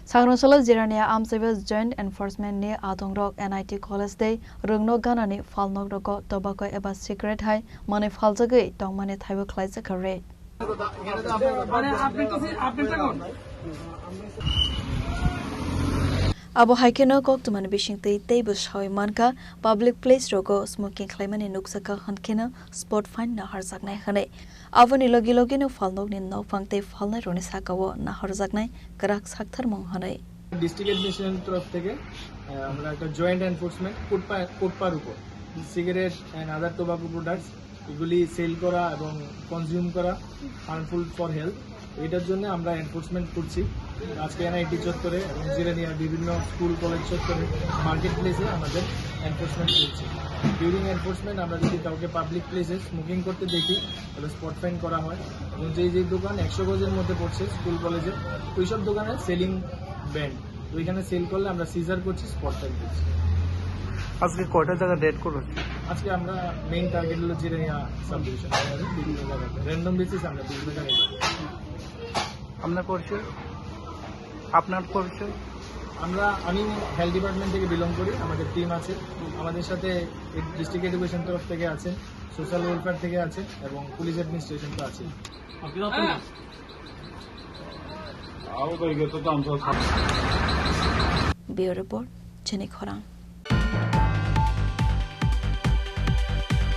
Sagronsala Jirania Amsabas Joint Enforcement ni Adong Rock NIT College Day Rungno Ganani Falnog Rogo Tobacco Eba Secret High Money Falzagay Dong Money Taiwo Klaisa Kare. Abo haikeno kok tuman bishingte tables hoy manka public place rogo smoking claimant in nuksaka hankena spot fine na harjaknai khane avoni logi logi no falnog ni no pangte falnai roni sakawo na harjaknai karak sakthar mong hanai district administration তরফ থেকে আমরা একটা joint enforcement কোটপার উপর cigarette and other tobacco products এগুলি sell করা এবং consume করা হার্মফুল ফর হেলথ এটার জন্য আমরা এনফোর্সমেন্ট করছি আজকে এনআইটি চত্বরে এবং জিরানিয়ার বিভিন্ন স্কুল কলেজ চত্বরে মার্কেট প্লেসে আমাদের এনফোর্সমেন্ট করছি ডিউরিং এনফোর্সমেন্ট আমরা যদি কাউকে পাবলিক প্লেসে স্মোকিং করতে দেখি তাহলে স্পট ফাইন করা হয় এবং যেই দোকান 100 গজের মধ্যে পড়ছে স্কুল কলেজে ওইসব দোকানে সেলিং ব্যান্ড ওইখানে সেল করলে আমরা সিজার করছি স্পট ফাইন করছি আজকে কয়টা জায়গা রেড করব আজকে আমরা মেইন টার্গেট হলো জিরানিয়া সাব ডিভিশন বিভিন্ন জায়গাতে র্যান্ডম বেসিস আমরা বিভিন্ন জায়গায় আপনার পরিচয় আমি হেলথ ডিপার্টমেন্ট থেকে বিলং করি আমাদের টিম আছে আমাদের সাথে ডিস্ট্রিক্ট এডুকেশন তরফ থেকে আছে সোশ্যাল ওয়েলফেয়ার থেকে আছে এবং পুলিশ অ্যাডমিনিস্ট্রেশন তো আছে Bureau Report, Jenny Khorang.